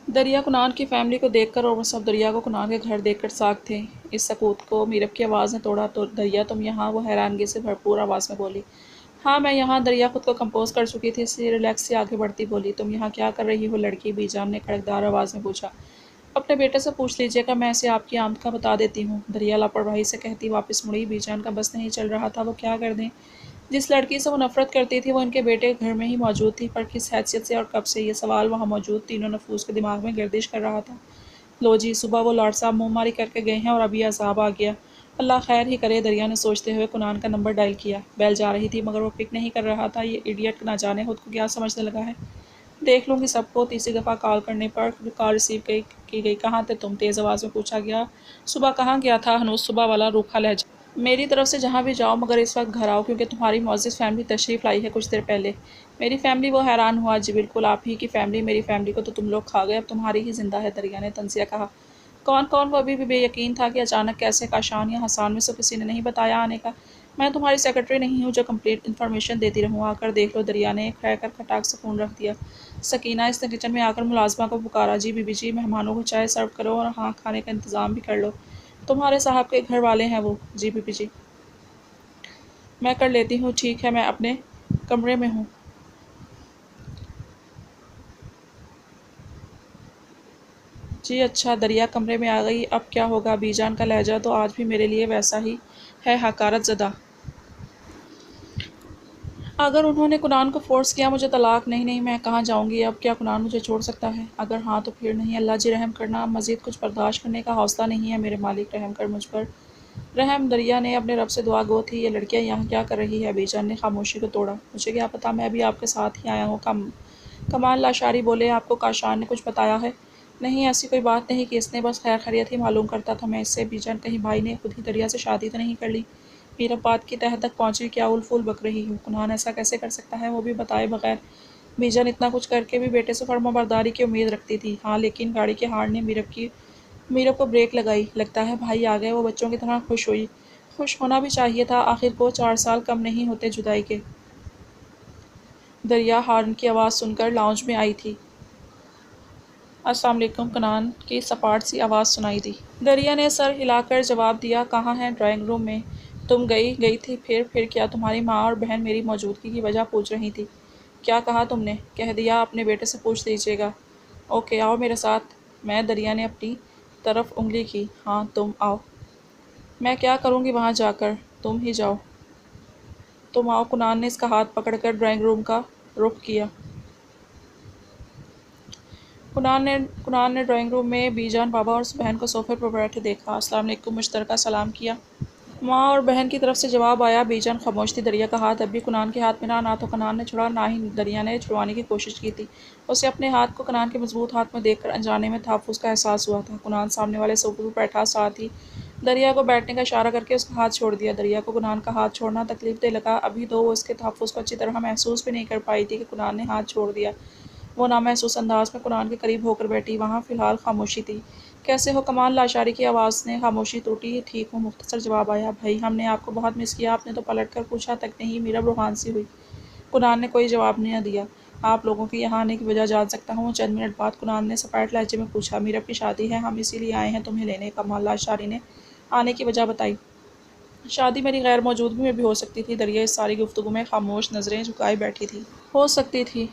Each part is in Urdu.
دریا کنان کی فیملی کو دیکھ کر اور وہ سب دریا کو کنان کے گھر دیکھ کر ساکھ تھے۔ اس سکوت کو میرب کی آواز نے توڑا۔ تو دریا تم یہاں؟ وہ حیرانگی سے بھرپور آواز میں بولی۔ ہاں میں یہاں۔ دریا خود کو کمپوز کر چکی تھی، اس لیے ریلیکس سے آگے بڑھتی بولی۔ تم یہاں کیا کر رہی ہو لڑکی؟ بی جان نے کڑکدار آواز میں پوچھا۔ اپنے بیٹے سے پوچھ لیجیے گا، میں اسے آپ کی آمد کا بتا دیتی ہوں، دریا لاپرواہی سے کہتی واپس مڑی۔ بی جان کا بس نہیں چل رہا تھا، وہ کیا کر دیں؟ جس لڑکی سے وہ نفرت کرتی تھی وہ ان کے بیٹے کے گھر میں ہی موجود تھی، پر کس حیثیت سے اور کب سے؟ یہ سوال وہاں موجود تینوں نفوس کے دماغ میں گردش کر رہا تھا۔ لو جی، صبح وہ لاٹ صاحب منہ ماری کر کے گئے ہیں اور ابھی عذاب آ گیا۔ اللہ خیر ہی کرے، دریا نے سوچتے ہوئے کنان کا نمبر ڈائل کیا۔ بیل جا رہی تھی مگر وہ پک نہیں کر رہا تھا۔ یہ ایڈیٹ نہ جانے خود کو کیا سمجھنے لگا ہے۔ دیکھ لوں گی سب کو۔ تیسری دفعہ کال کرنے پر کال ریسیو کی گئی۔ کہاں تھے تم؟ تیز آواز میں پوچھا گیا۔ صبح کہاں گیا تھا؟ ہنوز صبح والا روکھا لہجہ۔ میری طرف سے جہاں بھی جاؤ مگر اس وقت گھر آؤ، کیونکہ تمہاری معزز فیملی تشریف لائی ہے کچھ دیر پہلے۔ میری فیملی؟ وہ حیران ہوا۔ جی بالکل آپ ہی کی فیملی۔ میری فیملی کو تو تم لوگ کھا گئے، اب تمہاری ہی زندہ ہے، دریا نے طنزیہ کہا۔ کون کون؟ وہ ابھی بھی بے یقین تھا کہ اچانک کیسے کاشان یا حسان میں سے کسی نے نہیں بتایا آنے کا۔ میں تمہاری سیکرٹری نہیں ہوں جو کمپلیٹ انفارمیشن دیتی رہوں، آ کر دیکھ لو، دریا نے کہہ کر کھٹاک سے فون رکھ دیا۔ سکینہ اس نے کچن میں آ کر ملازمہ کو پکارا۔ جی بی بی جی، مہمانوں کو چائے سرو کرو اور ہاں کھانے کا انتظام بھی کر لو۔ تمہارے صاحب کے گھر والے ہیں وہ؟ جی بی بی جی میں کر لیتی ہوں۔ ٹھیک ہے، میں اپنے کمرے میں ہوں۔ جی اچھا، دریا کمرے میں آ گئی۔ اب کیا ہوگا؟ بی جان کا لہجہ تو آج بھی میرے لیے ویسا ہی ہے، حقارت زدہ۔ اگر انہوں نے کنان کو فورس کیا مجھے طلاق؟ نہیں نہیں، میں کہاں جاؤں گی اب؟ کیا کنان مجھے چھوڑ سکتا ہے؟ اگر ہاں تو پھر نہیں۔ اللہ جی رحم کرنا، اب مزید کچھ برداشت کرنے کا حوصلہ نہیں ہے میرے مالک، رحم کر مجھ پر۔ رحم؟ دریا نے اپنے رب سے دعا گو تھی۔ یہ لڑکیاں یہاں کیا کر رہی ہے؟ بی جان نے خاموشی کو توڑا۔ مجھے کیا پتا، میں بھی آپ کے ساتھ ہی آیا ہوں۔ کمال لاشاری بولے۔ آپ کو کاشان نے کچھ بتایا ہے؟ نہیں ایسی کوئی بات نہیں کہ اس نے بس خیر خیریت ہی معلوم کرتا تھا میں اس سے۔ بی جان کہیں بھائی نے خود ہی دریا سے شادی تو نہیں کر لی؟ میرب بات کی تہہ تک پہنچی۔ کیا اول فول بک رہی ہوں؟ کنان ایسا کیسے کر سکتا ہے، وہ بھی بتائے بغیر؟ بی جان اتنا کچھ کر کے بھی بیٹے سے فرما برداری کی امید رکھتی تھی۔ ہاں لیکن گاڑی کی ہارن نے میرب کو بریک لگائی۔ لگتا ہے بھائی آ گئے۔ وہ بچوں کی طرح خوش ہوئی۔ خوش ہونا بھی چاہیے تھا، آخر کو 4 سال کم نہیں ہوتے جدائی کے۔ دریا ہارن کی آواز سن کر لاؤنج میں آئی تھی۔ السلام علیکم، کنان کی سپاٹ سی آواز سنائی دی۔ دریا نے سر ہلا کر جواب دیا۔ کہاں ہیں؟ ڈرائنگ روم میں۔ تم گئی تھی؟ پھر کیا؟ تمہاری ماں اور بہن میری موجودگی کی وجہ پوچھ رہی تھی۔ کیا کہا تم نے؟ کہہ دیا اپنے بیٹے سے پوچھ لیجیے گا۔ اوکے آؤ میرے ساتھ۔ میں؟ دریا نے اپنی طرف انگلی کی۔ ہاں تم آؤ۔ میں کیا کروں گی وہاں جا کر؟ تم ہی جاؤ۔ تم آؤ۔ کنان نے اس کا ہاتھ پکڑ کر ڈرائنگ روم کا رخ کیا۔ کنان نے ڈرائنگ روم میں بی جان، بابا اور بہن کو صوفے پر بیٹھے دیکھا۔ السلام علیکم مشترکہ سلام کیا۔ ماں اور بہن کی طرف سے جواب آیا۔ بی جان خاموش تھی۔ دریا کا ہاتھ اب بھی کنان کے ہاتھ میں نہ تو کنان نے چھڑا نہ ہی دریا نے چھڑوانے کی کوشش کی تھی۔ اسے اپنے ہاتھ کو کنان کے مضبوط ہاتھ میں دیکھ کر انجانے میں تحفظ کا احساس ہوا تھا۔ کنان سامنے والے صوفے پر بیٹھا، ساتھ ہی دریا کو بیٹھنے کا اشارہ کر کے اس کا ہاتھ چھوڑ دیا۔ دریا کو کنان کا ہاتھ چھوڑنا تکلیف دہ لگا، ابھی تو وہ اس کے تحفظ کو اچھی طرح محسوس بھی نہیں کر پائی تھی کہ کنان نے ہاتھ چھوڑ دیا۔ وہ نامحسوس انداز میں کنان کے قریب ہو کر بیٹھی۔ وہاں فی الحال خاموشی تھی۔ کیسے ہو؟ کمال لاشاری کی آواز نے خاموشی توڑی۔ ٹھیک ہوں، مختصر جواب آیا۔ بھائی ہم نے آپ کو بہت مس کیا۔ آپ نے تو پلٹ کر پوچھا تک نہیں۔ میرب روحان سی ہوئی۔ کنان نے کوئی جواب نہ دیا۔ آپ لوگوں کے یہاں آنے کی وجہ جان سکتا ہوں؟ چند منٹ بعد کنان نے سپیٹ لہجے میں پوچھا۔ میرب کی شادی ہے، ہم اسی لیے آئے ہیں تمہیں لینے۔ کمال لاشاری نے آنے کی وجہ بتائی۔ شادی میری غیر موجودگی میں بھی ہو سکتی تھی۔ دریا اس ساری گفتگو میں خاموش، نظریں جھکائے بیٹھی تھی۔ ہو سکتی تھی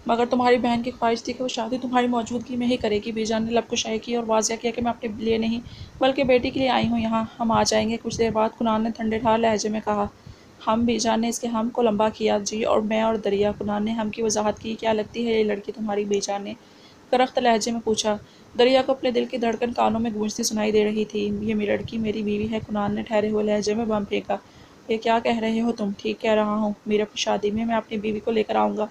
مگر تمہاری بہن کی خواہش تھی کہ وہ شادی تمہاری موجودگی میں ہی کرے گی۔ بی جان نے لب کشائی کی اور واضح کیا کہ میں اپنے لیے نہیں بلکہ بیٹی کے لیے آئی ہوں یہاں۔ ہم آ جائیں گے کچھ دیر بعد، کنان نے ٹھنڈے ٹھار لہجے میں کہا۔ ہم؟ بی جان نے اس کے ہم کو لمبا کیا۔ جی اور میں اور دریا۔ کنان نے ہم کی وضاحت کی۔ کیا لگتی ہے یہ لڑکی تمہاری؟ بی جان نے کرخت لہجے میں پوچھا۔ دریا کو اپنے دل کی دھڑکن کانوں میں گونجتی سنائی دے رہی تھی۔ یہ لڑکی میری بیوی ہے، کنان نے ٹھہرے ہوئے لہجے میں بم پھینکا۔ یہ کیا کہہ رہے ہو تم؟ ٹھیک کہہ رہا ہوں، میرب کی شادی میں اپنی بیوی کو لے کر آؤں گا۔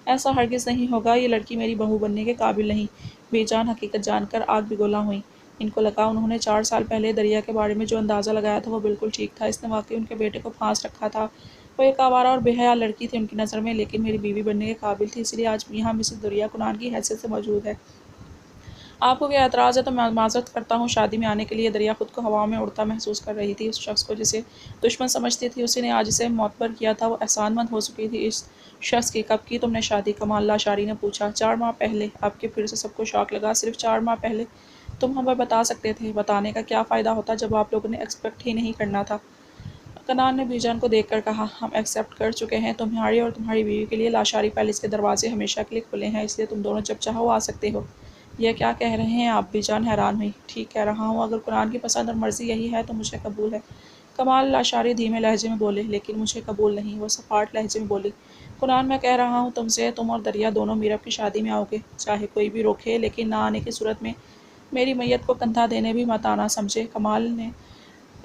ایسا ہرگز نہیں ہوگا، یہ لڑکی میری بہو بننے کے قابل نہیں۔ بی جان حقیقت جان کر آگ بگولا ہوئیں۔ ان کو لگا انہوں نے 4 سال پہلے دریا کے بارے میں جو اندازہ لگایا تھا وہ بالکل ٹھیک تھا۔ اس نے واقعی ان کے بیٹے کو پھانس رکھا تھا۔ وہ ایک آوارہ اور بے حیا لڑکی تھی ان کی نظر میں، لیکن میری بیوی بننے کے قابل تھی، اس لیے آج یہاں مسز دریا کنان کی حیثیت سے موجود ہے۔ آپ کو کیا اعتراض ہے تو میں معذرت کرتا ہوں شادی میں آنے کے لیے۔ دریا خود کو ہوا میں اڑتا محسوس کر رہی تھی۔ اس شخص کو جسے دشمن سمجھتی تھی اسی نے آج اسے معتبر کیا تھا، وہ احسان مند ہو چکی تھی اس شخص کی۔ کب کی تم نے شادی؟ کمال لاشاری نے پوچھا۔ 4 ماہ پہلے۔ اب کے پھر سے سب کو شوق لگا۔ صرف 4 ماہ پہلے؟ تم ہمیں بتا سکتے تھے۔ بتانے کا کیا فائدہ ہوتا جب آپ لوگوں نے ایکسپیکٹ ہی نہیں کرنا تھا؟ کنان نے بی جان کو دیکھ کر کہا، ہم ایکسیپٹ کر چکے ہیں۔ تمہاری اور تمہاری بیوی کے لیے لاشاری پیلس کے دروازے ہمیشہ کے لیے کھلے ہیں، اس لیے تم دونوں جب چاہو آ سکتے ہو۔ یہ کیا کہہ رہے ہیں آپ؟ بی جان حیران ہوئی۔ ٹھیک کہہ رہا ہوں، اگر کنان کی پسند اور مرضی یہی ہے تو مجھے قبول ہے۔ کمال لاشاری دھیمے لہجے میں بولے، لیکن مجھے قبول نہیں۔ وہ سپاٹ لہجے میں بولی، کنان میں کہہ رہا ہوں تم سے، تم اور دریا دونوں میرب کی شادی میں آؤ گے، چاہے کوئی بھی روکے، لیکن نہ آنے کی صورت میں میری میت کو کندھا دینے بھی مت آنا، سمجھے؟ کمال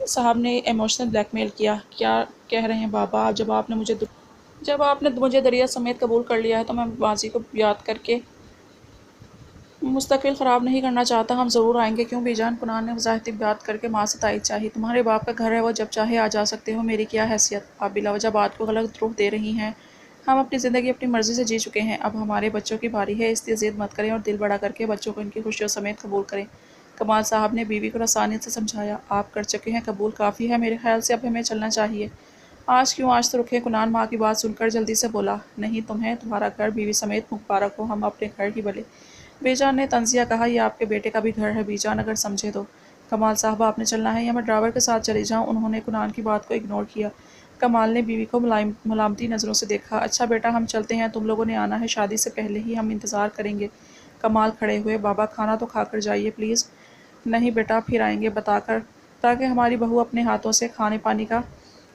صاحب نے ایموشنل بلیک میل کیا۔ کیا کہہ رہے ہیں بابا؟ جب آپ نے مجھے دریا سمیت قبول کر لیا ہے تو میں ماضی کو یاد کر کے مستقبل خراب نہیں کرنا چاہتا۔ ہم ضرور آئیں گے۔ کیوں بی جان؟ کنان نے وضاحتی بات کر کے ماں سے تائید چاہی۔ تمہارے باپ کا گھر ہے، وہ جب چاہے آ جا سکتے ہو، میری کیا حیثیت؟ آپ بلا وجہ بات کو غلط روح دے رہی ہیں۔ ہم اپنی زندگی اپنی مرضی سے جی چکے ہیں، اب ہمارے بچوں کی باری ہے، اس لیے ضد مت کریں اور دل بڑا کر کے بچوں کو ان کی خوشیوں سمیت قبول کریں۔ کمال صاحب نے بیوی کو رسانیت سے سمجھایا، آپ کر چکے ہیں قبول، کافی ہے، میرے خیال سے اب ہمیں چلنا چاہیے۔ آج کیوں؟ آج تو رکے۔ کنان ماں کی بات سن کر جلدی سے بولا، نہیں تمہیں تمہارا گھر بیوی سمیت مبارک ہو، ہم اپنے گھر ہی بلے۔ بی جان نے طنزیہ کہا، یہ آپ کے بیٹے کا بھی گھر ہے بی جان، اگر سمجھے تو۔ کمال صاحبہ آپ نے چلنا ہے یا میں ڈرائیور کے ساتھ چلی جاؤں؟ انہوں نے کنان کی بات کو اگنور کیا۔ کمال نے بیوی کو ملامتی نظروں سے دیکھا۔ اچھا بیٹا ہم چلتے ہیں، تم لوگوں نے آنا ہے، شادی سے پہلے ہی ہم انتظار کریں گے۔ کمال کھڑے ہوئے، بابا کھانا تو کھا کر جائیے پلیز۔ نہیں بیٹا پھر آئیں گے بتا کر، تاکہ ہماری بہو اپنے ہاتھوں سے کھانے پانی کا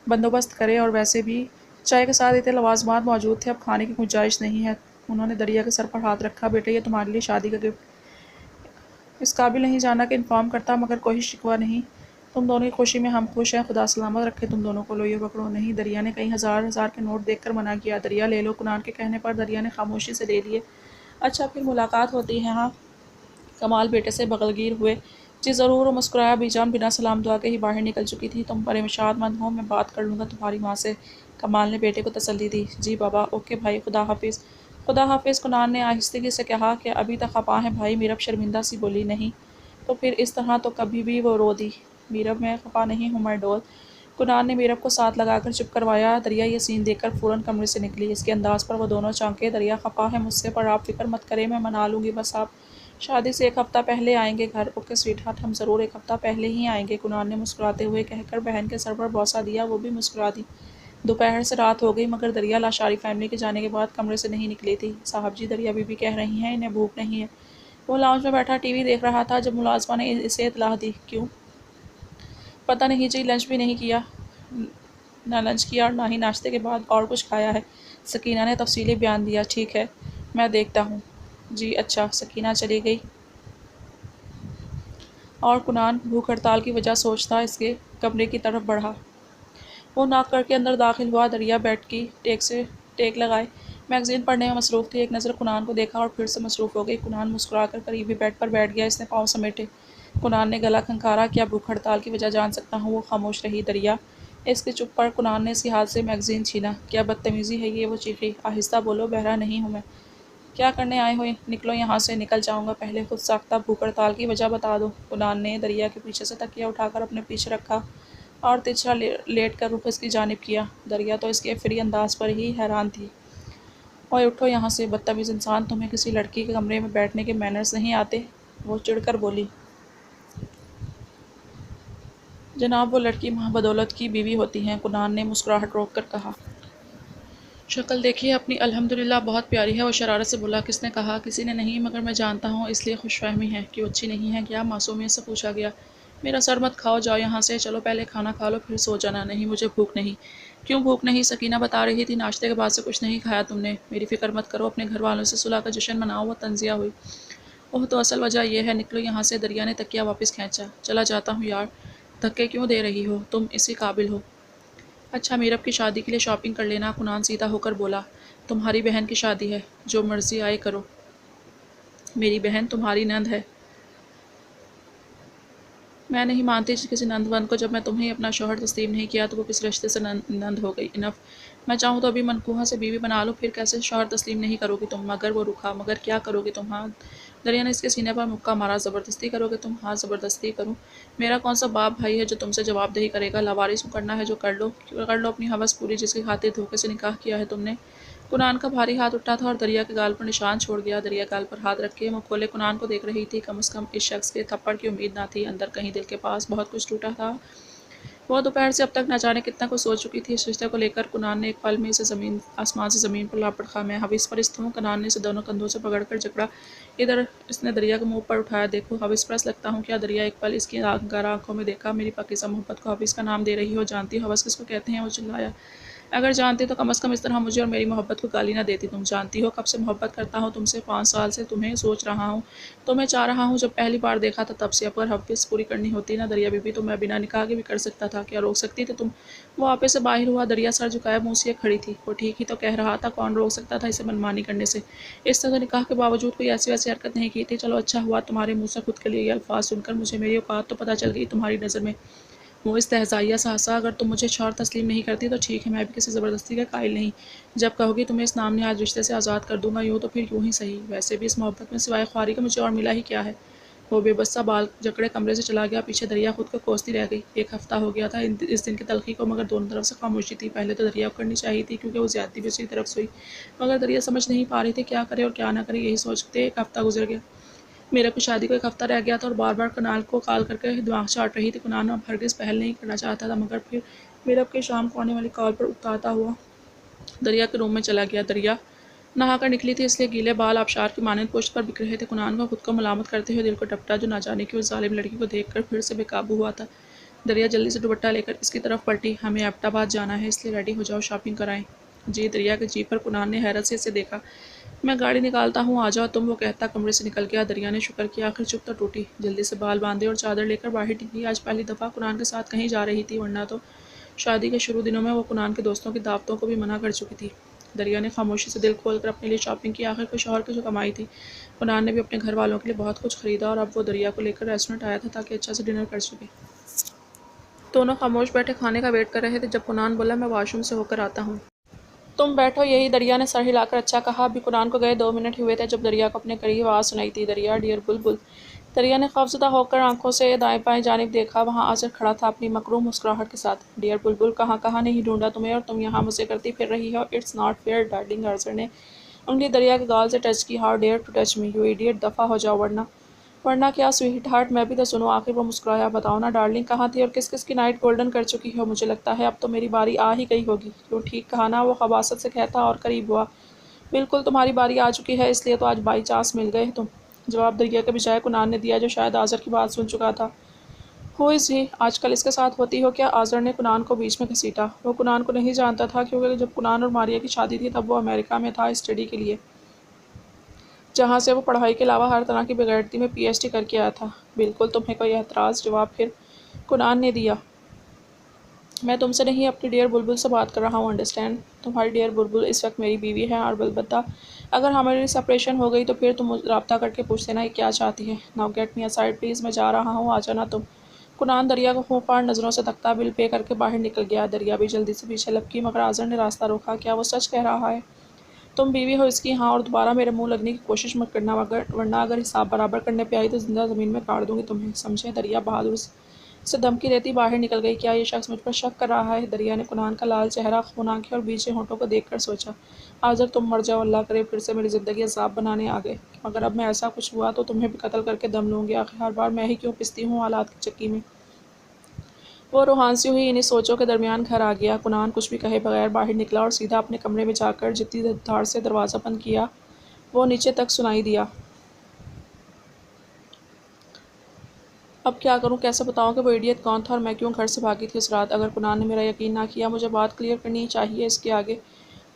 بندوبست کرے، اور ویسے بھی چائے کے ساتھ اتنے لوازمات موجود تھے، اب کھانے کی گنجائش نہیں ہے۔ انہوں نے دریا کے سر پر ہاتھ رکھا، بیٹے یہ تمہارے لیے شادی کا گفٹ، اس قابل نہیں جانا کہ انفارم کرتا، مگر کوئی شکوہ نہیں، تم دونوں کی خوشی میں ہم خوش ہیں، خدا سلامت رکھے تم دونوں کو۔ لو یہ پکڑو۔ نہیں، دریا نے کئی ہزار کے نوٹ دیکھ کر منع کیا۔ دریا لے لو۔ کنان کے کہنے پر دریا نے خاموشی سے لے لیے۔ اچھا پھر ملاقات ہوتی ہے ہاں؟ کمال بیٹے سے بغلگیر ہوئے۔ جی ضرور۔ وہ مسکرایا۔ بی جان بنا سلام دعا کے ہی باہر نکل چکی تھی۔ تم پریشان مت ہو، میں بات کر لوں گا تمہاری ماں سے۔ کمال نے بیٹے کو تسلی دی۔ جی بابا، اوکے بھائی، خدا حافظ۔ خدا حافظ۔ کنان نے آہستگی سے کہا کہ ابھی تک خفا ہیں بھائی؟ میرب شرمندہ سی بولی، نہیں تو پھر اس طرح تو کبھی بھی وہ رو دی۔ میرب میں خفا نہیں ہوں مائی ڈول۔ کنان نے میرب کو ساتھ لگا کر چپ کروایا۔ دریا یہ سین دیکھ کر فوراً کمرے سے نکلی۔ اس کے انداز پر وہ دونوں چونکے۔ دریا خفا ہے مجھ سے، پر آپ فکر مت کریں، میں منا لوں گی، بس آپ شادی سے 1 ہفتہ پہلے آئیں گے گھر۔ اوکے سویٹ ہارٹ، ہم ضرور 1 ہفتہ پہلے ہی آئیں گے، کنان نے مسکراتے ہوئے کہہ کر بہن کے سر پر بوسہ دیا۔ وہ بھی مسکرا دی۔ دوپہر سے رات ہو گئی، مگر دریا لاشاری فیملی کے جانے کے بعد کمرے سے نہیں نکلی تھی۔ صاحب جی، دریا بی بی کہہ رہی ہیں انہیں بھوک نہیں ہے۔ وہ لاؤنج میں بیٹھا ٹی وی دیکھ رہا تھا جب ملازمہ نے اسے اطلاع دی۔ کیوں؟ پتہ نہیں جی، لنچ بھی نہیں کیا، نہ لنچ کیا اور نہ ہی ناشتے کے بعد اور کچھ کھایا ہے۔ سکینہ نے تفصیلی بیان دیا۔ ٹھیک ہے، میں دیکھتا ہوں۔ جی اچھا۔ سکینہ چلی گئی اور کنان بھوک ہڑتال کی وجہ سوچتا اس کے کمرے کی طرف بڑھا۔ وہ ناک کر کے اندر داخل ہوا۔ دریا بیڈ کی ٹیک سے ٹیک لگائے میگزین پڑھنے میں مصروف تھی۔ ایک نظر کنان کو دیکھا اور پھر سے مصروف ہو گئی۔ کنان مسکرا کر قریبی بیڈ پر بیٹھ گیا۔ اس نے پاؤں سمیٹے۔ کنان نے گلا کھنکھارا۔ کیا بھوک ہڑتال کی وجہ جان سکتا ہوں؟ وہ خاموش رہی۔ دریا اس کے چپ پر کنان نے اس کے ہاتھ سے میگزین چھینا۔ کیا بدتمیزی ہے یہ؟ وہ چیخی۔ آہستہ بولو، بہرا نہیں ہوں میں۔ کیا کرنے آئے ہو؟ نکلو یہاں سے۔ نکل جاؤں گا، پہلے خود ساختہ بھوک ہڑتال کی وجہ بتا دو۔ کنان نے دریا کے پیچھے سے تکیہ اٹھا کر اپنے پیچھے رکھا اور ترچھا لیٹ کر رخ اس کی جانب کیا۔ دریا تو اس کے فری انداز پر ہی حیران تھی۔ اوئے اٹھو یہاں سے، بدتمیز انسان، تمہیں کسی لڑکی کے کمرے میں بیٹھنے کے مینرز نہیں آتے؟ وہ چڑھ کر بولی۔ جناب وہ لڑکی ماں بدولت کی بیوی ہوتی ہیں، کنان نے مسکراہٹ روک کر کہا۔ شکل دیکھیے اپنی، الحمدللہ بہت پیاری ہے۔ وہ شرارت سے بولا۔ کس نے کہا؟ کسی نے نہیں، مگر میں جانتا ہوں، اس لیے خوش فہمی ہے۔ کیوں اچھی نہیں ہے کیا؟ معصومیت سے پوچھا گیا۔ میرا سر مت کھاؤ، جاؤ یہاں سے۔ چلو پہلے کھانا کھا لو پھر سو جانا۔ نہیں مجھے بھوک نہیں۔ کیوں بھوک نہیں؟ سکینہ بتا رہی تھی ناشتے کے بعد سے کچھ نہیں کھایا تم نے۔ میری فکر مت کرو، اپنے گھر والوں سے صلح کا جشن مناؤ۔ وہ طنزیہ ہوئی۔ اوہ تو اصل وجہ یہ ہے، نکلو یہاں سے۔ دریا نے تکیہ واپس کھینچا۔ چلا جاتا ہوں یار، دھکے کیوں دے رہی ہو؟ تم اسی قابل ہو۔ اچھا میرب کی شادی کے لیے شاپنگ کر لینا، کنان سیدھا ہو کر بولا۔ تمہاری بہن کی شادی ہے، جو مرضی آئے کرو۔ میری بہن تمہاری نند ہے۔ میں نہیں مانتی کسی نند ون کو، جب میں تمہیں اپنا شوہر تسلیم نہیں کیا تو وہ کس رشتے سے نند ہو گئی؟ انف۔ میں چاہوں تو ابھی منکوحہ سے بیوی بنا لو، پھر کیسے شوہر تسلیم نہیں کرو گی تم؟ مگر وہ رکا۔ مگر کیا کرو گی تم؟ ہاں دریا نے اس کے سینے پر مکہ مارا۔ زبردستی کرو گے تم؟ ہاں زبردستی کروں؟ میرا کون سا باپ بھائی ہے جو تم سے جواب دہی کرے گا؟ لاوارث ہوں، کرنا ہے جو کر لو اپنی ہوس پوری جس کی خاطر دھوکے سے نکاح کیا ہے تم نے۔ کنان کا بھاری ہاتھ اٹھا تھا اور دریا کے گال پر نشان چھوڑ گیا۔ دریا گال پر ہاتھ رکھے منہ کھولے کنان کو دیکھ رہی تھی۔ کم از کم اس شخص کے تھپڑ کی امید نہ تھی۔ اندر کہیں دل کے پاس بہت کچھ ٹوٹا تھا۔ وہ دوپہر سے اب تک نہ جانے کتنا کچھ سوچ چکی تھی اس رشتے کو لے کر۔ کنان نے ایک پل میں اسے آسمان سے زمین پر لاپٹ خواہ میں حوث پرست ہوں۔ کنان نے اسے دونوں کندھوں سے پکڑ کر جکڑا۔ ادھر اس نے دریا کو منہ پر اٹھایا۔ دیکھو حوث پرست لگتا ہوں کیا؟ دریا ایک پل اس کی آنگارہ آنکھوں میں دیکھا۔ میری پاکیزہ محبت کو حوث کا نام دے رہی ہو؟ جانتی ہو حوث کس کو کہتے ہیں؟ وہ چلایا۔ اگر جانتی تو کم از کم اس طرح مجھے اور میری محبت کو گالی نہ دیتی تم۔ جانتی ہو کب سے محبت کرتا ہوں تم سے؟ 5 سال سے تمہیں سوچ رہا ہوں، تمہیں چاہ رہا ہوں۔ جب پہلی بار دیکھا تھا تب سے۔ اگر حوث پوری کرنی ہوتی نا دریا بی بی تو میں بنا نکاح کے بھی کر سکتا تھا۔ کیا روک سکتی تھی تم؟ وہ آپے سے باہر ہوا۔ دریا سر جھکائے منہ سیے کھڑی تھی۔ وہ ٹھیک ہی تو کہہ رہا تھا، کون روک سکتا تھا اسے منمانی کرنے سے؟ اس نے تو نکاح کے باوجود کوئی ایسی ویسی حرکت نہیں کی تھی۔ چلو اچھا ہوا تمہارے منہ سے خود کے لیے یہ الفاظ سن کر مجھے میری اوقات تو پتہ چل گئی تمہاری نظر میں۔ وہ استہزائیہ سا ہنسا۔ اگر تم مجھے شوہر تسلیم نہیں کرتی تو ٹھیک ہے، میں بھی کسی زبردستی کا قائل نہیں۔ جب کہو گی تمہیں اس نام نہاد رشتے سے آزاد کر دوں گا، یوں تو پھر یوں ہی صحیح۔ ویسے بھی اس محبت میں سوائے خواری کے مجھے اور ملا ہی کیا ہے؟ وہ بے بس سا بال جکڑے کمرے سے چلا گیا۔ پیچھے دریا خود کو کوستی رہ گئی۔ 1 ہفتہ ہو گیا تھا اس دن کی تلخی کو، مگر دونوں طرف سے خاموشی تھی۔ پہلے تو دریا کو کرنی چاہیے تھی کیونکہ وہ زیادتی بھی اسی طرف سے ہوئی، مگر دریا سمجھ نہیں پا رہی تھی کیا کرے اور کیا نہ کرے۔ یہی سوچتے 1 ہفتہ گزر گیا۔ میرے کو شادی کو 1 ہفتہ رہ گیا تھا اور بار بار کنال کو کال کر کے دماغ چاٹ رہی تھی۔ کنال اب ہرگز پہل نہیں کرنا چاہتا تھا، مگر پھر میرب کے شام کو آنے والی کال پر اکتاتا ہوا دریا کے روم میں چلا گیا۔ دریا نہا کر نکلی تھی، اس لیے گیلے بال آبشار کی مانند پشت پر بکھ رہے تھے۔ کنان کو خود کو ملامت کرتے ہوئے دل کو ڈپٹا، جو نہ جانے کی اس ظالم لڑکی کو دیکھ کر پھر سے بے قابو ہوا تھا۔ دریا جلدی سے دوپٹہ لے کر اس کی طرف پلٹی۔ ہمیں ایبٹ آباد جانا ہے، اس لیے ریڈی ہو جاؤ، شاپنگ کرائیں۔ جی؟ دریا کے جی پر کنان نے حیرت سے اسے دیکھا۔ میں گاڑی نکالتا ہوں، آ جاؤ تم، وہ کہتا کمرے سے نکل گیا۔ دریا نے شکر کیا، آخر چپ تو ٹوٹی۔ جلدی سے بال باندھے اور چادر لے کر باہر نکلی۔ آج پہلی دفعہ کنان کے ساتھ کہیں جا رہی تھی، ورنہ تو شادی کے شروع دنوں میں وہ کنان کے دوستوں کی دعوتوں کو بھی منع کر چکی تھی۔ دریا نے خاموشی سے دل کھول کر اپنے لیے شاپنگ کی۔ آخر کوئی شوہر کی جو کمائی تھی۔ کنان نے بھی اپنے گھر والوں کے لیے بہت کچھ خریدا اور اب وہ دریا کو لے کر ریسٹورنٹ آیا تھا تاکہ اچھا سے ڈنر کر سکے۔ دونوں خاموش بیٹھے کھانے کا ویٹ کر رہے تھے۔ جب کنان بولا، میں واش روم سے ہو کر آتا ہوں۔ تم بیٹھو یہی، دریا نے سر ہلا کر اچھا کہا۔ ابھی کنان کو گئے 2 منٹ ہوئے تھے جب دریا کو اپنے قریب آواز سنائی تھی، دریا ڈیئر بلبل۔ دریا نے خوفزدہ ہو کر آنکھوں سے دائیں بائیں جانب دیکھا۔ وہاں آذر کھڑا تھا اپنی مکروہ مسکراہٹ کے ساتھ۔ ڈیئر بلبل، کہاں نہیں ڈھونڈا تمہیں اور تم یہاں مزے کرتی پھر رہی ہو۔ It's not fair darling. Azar نے انگلی دریا کے گال سے ٹچ کی۔ How dare to touch me, you idiot, دفعہ ہو جاؤ ورنہ کیا سویٹ ہارٹ، میں بھی تو سنوں۔ آخر وہ مسکرایا۔ بتاؤ نا ڈارلنگ، کہاں تھی اور کس کس کی نائٹ گولڈن کر چکی ہو؟ مجھے لگتا ہے اب تو میری باری آ ہی گئی ہوگی۔ کیوں، ٹھیک کہا نا، وہ خباثت سے کہتا اور قریب ہوا۔ بالکل تمہاری باری آ چکی ہے، اس لیے تو آج بائی چانس مل گئے تم۔ جواب دریا کے بجائے کنان نے دیا، جو شاید آذر کی بات سن چکا تھا۔ ہو از ہی؟ آج کل اس کے ساتھ ہوتی ہو کیا؟ آذر نے کنان کو بیچ میں گھسیٹا۔ وہ کنان کو نہیں جانتا تھا کیونکہ جب کنان اور ماریا کی شادی تھی تب وہ امریکہ میں تھا اسٹڈی کے لیے، جہاں سے وہ پڑھائی کے علاوہ ہر طرح کی بےغیرتی میں پی ایچ ڈی کر کے آیا تھا۔ بالکل، تمہیں کوئی اعتراض؟ جواب پھر کنان نے دیا، میں تم سے نہیں اپنی ڈیئر بلبل سے بات کر رہا ہوں، انڈرسٹینڈ؟ تمہاری ڈیئر بلبل اس وقت میری بیوی ہے اور البتہ اگر ہماری سپریشن ہو گئی تو پھر تم رابطہ کر کے پوچھ لینا یہ کیا چاہتی ہے۔ Now get me aside please, میں جا رہا ہوں، آ جانا تم۔ کنان دریا کو خوں پھاڑ نظروں سے تکتا، بل پے کر کے باہر نکل گیا۔ دریا بھی جلدی سے پیچھے لپکی، مگر آذر نے راستہ روکا۔ کیا وہ سچ کہہ رہا ہے؟ تم بیوی ہو اس کی؟ ہاں، اور دوبارہ میرے منہ لگنے کی کوشش مت کرنا، ورنہ اگر حساب برابر کرنے پہ آئی تو زندہ زمین میں گاڑ دوں گی تمہیں، سمجھے؟ دریا بہادر سے دھمکی دیتی باہر نکل گئی۔ کیا یہ شخص مجھ پر شک کر رہا ہے؟ دریا نے کنان کا لال چہرہ، خون آنکھیں اور بیچے ہونٹوں کو دیکھ کر سوچا۔ آذر، تم مر جاؤ، اللہ کرے پھر سے میری زندگی عذاب بنانے آ گئے، مگر اب میں ایسا کچھ ہوا تو تمہیں بھی قتل کر کے دم لوں گی۔ آخر ہر بار میں ہی کیوں پستی ہوں حالات کی چکی میں؟ وہ روحان سی ہوئی انہی سوچوں کے درمیان گھر آ گیا۔ کنان کچھ بھی کہے بغیر باہر نکلا اور سیدھا اپنے کمرے میں جا کر جتنی دھاڑ سے دروازہ بند کیا وہ نیچے تک سنائی دیا۔ اب کیا کروں، کیسے بتاؤں کہ وہ ایڈیٹ کون تھا اور میں کیوں گھر سے بھاگی تھی اس رات؟ اگر کنان نے میرا یقین نہ کیا، مجھے بات کلیئر کرنی چاہیے اس کے آگے۔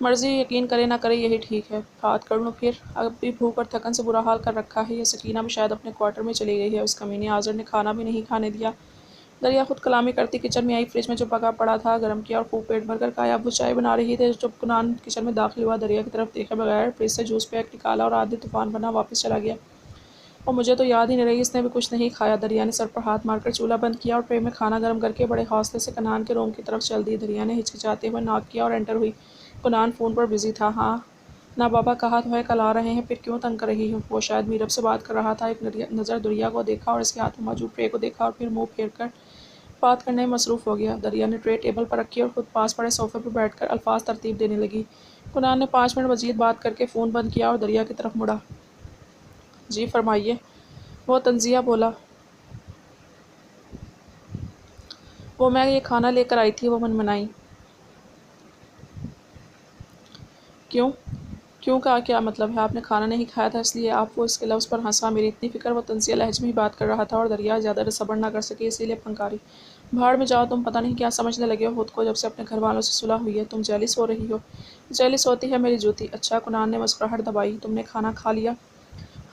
مرضی، یقین کرے نہ کرے یہی ٹھیک ہے۔ بات کر لوں پھر؟ اب بھی بھوک اور تھکن سے برا حال کر رکھا ہے۔ یہ سکینہ بھی شاید اپنے کوارٹر میں چلی گئی ہے، اس کمینے آذر نے کھانا بھی نہیں کھانے دیا۔ دریا خود کلامی کرتی کچن میں آئی، فریج میں جو پکا پڑا تھا گرم کیا اور خوب پیٹ بھر کر کھایا۔ اب وہ چائے بنا رہی تھی جب کنان کچن میں داخل ہوا۔ دریا کی طرف دیکھے بغیر فریج سے جوس پیک نکالا اور آدھے طوفان بنا واپس چلا گیا۔ اور مجھے تو یاد ہی نہیں رہی اس نے بھی کچھ نہیں کھایا۔ دریا نے سر پر ہاتھ مار کر چولہا بند کیا اور ٹرے میں کھانا گرم کر کے بڑے حوصلے سے کنان کے روم کی طرف چل دی۔ دریا نے ہچکچاتے ہوئے ناک کیا اور انٹر ہوئی۔ کنان فون پر بزی تھا۔ ہاں نہ بابا کہا تو ہے کل آ رہے ہیں، پھر کیوں تنگ کر رہی ہو؟ وہ شاید میرب سے بات کر رہا تھا۔ ایک نظر دریا کو دیکھا اور اس کے ہاتھ میں موجود ٹرے کو دیکھا اور پھر منہ پھیر کر بات کرنے میں مصروف ہو گیا۔ دریا نے ٹرے ٹیبل پر رکھی اور خود پاس پڑے صوفے پر بیٹھ کر الفاظ ترتیب دینے لگی۔ کنال نے 5 منٹ مزید بات کر کے فون بند کیا اور دریا کی طرف مڑا۔ جی فرمائیے، وہ تنزیہ بولا۔ وہ میں یہ کھانا لے کر آئی تھی، وہ منمنائی۔ کیوں؟ کیوں کا کیا مطلب ہے؟ آپ نے کھانا نہیں کھایا تھا اس لیے آپ؟ وہ اس کے لفظ پر ہنسا۔ میری اتنی فکر، وہ تنزیہ لہجے میں ہی بات کر رہا تھا اور دریا زیادہ صبر نہ کر سکی، اسی لیے پھنکاری۔ بھاڑ میں جاؤ، تم پتہ نہیں کیا سمجھنے لگے ہو خود کو جب سے اپنے گھر والوں سے صلح ہوئی ہے۔ تم جیلس ہو رہی ہو؟ جیلس ہوتی ہے میری جوتی۔ اچھا، کنال نے مسکراہٹ دبائی۔ تم نے کھانا کھا لیا؟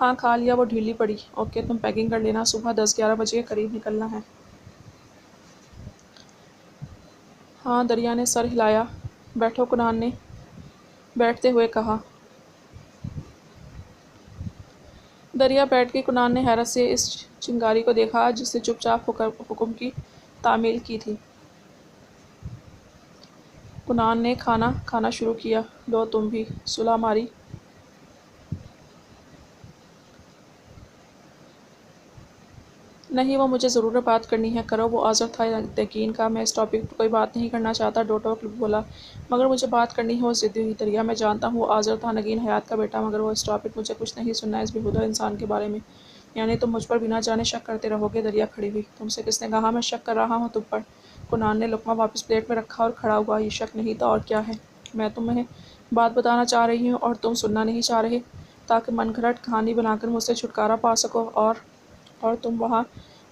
ہاں کھا لیا، وہ ڈھیلی پڑی۔ اوکے، تم پیکنگ کر لینا، صبح 10-11 بجے کے قریب نکلنا ہے۔ ہاں، دریا نے سر ہلایا۔ بیٹھو، کنال نے بیٹھتے ہوئے کہا۔ دریا بیٹھ گئی۔ کنال نے حیرت سے اس چنگاری کو دیکھا جس سے چپ چاپ حکم کی تعمیل کی تھی۔ کنال نے کھانا کھانا شروع کیا۔ لو تم بھی، صلح ماری۔ نہیں، وہ مجھے ضرور بات کرنی ہے۔ کرو، وہ عذر تھا یقین کا۔ میں اس ٹاپک پر کوئی بات نہیں کرنا چاہتا، ڈوٹو بولا۔ مگر مجھے بات کرنی ہے، وہ ضدی ہوئی۔ دریا میں جانتا ہوں وہ عذر تھا نگین حیات کا بیٹا، مگر وہ اس ٹاپک مجھے کچھ نہیں سننا اس بیہودہ انسان کے بارے میں۔ یعنی تم مجھ پر بنا جانے شک کرتے رہو گے؟ دریا کھڑی ہوئی۔ تم سے کس نے کہا میں شک کر رہا ہوں تم پر؟ کنال نے لقمہ واپس پلیٹ میں رکھا اور کھڑا ہوا۔ یہ شک نہیں تو اور کیا ہے؟ میں تمہیں بات بتانا چاہ رہی ہوں اور تم سننا نہیں چاہ رہے، تاکہ من گھڑت کہانی بنا کر مجھ سے چھٹکارا پا سکو۔ اور تم وہاں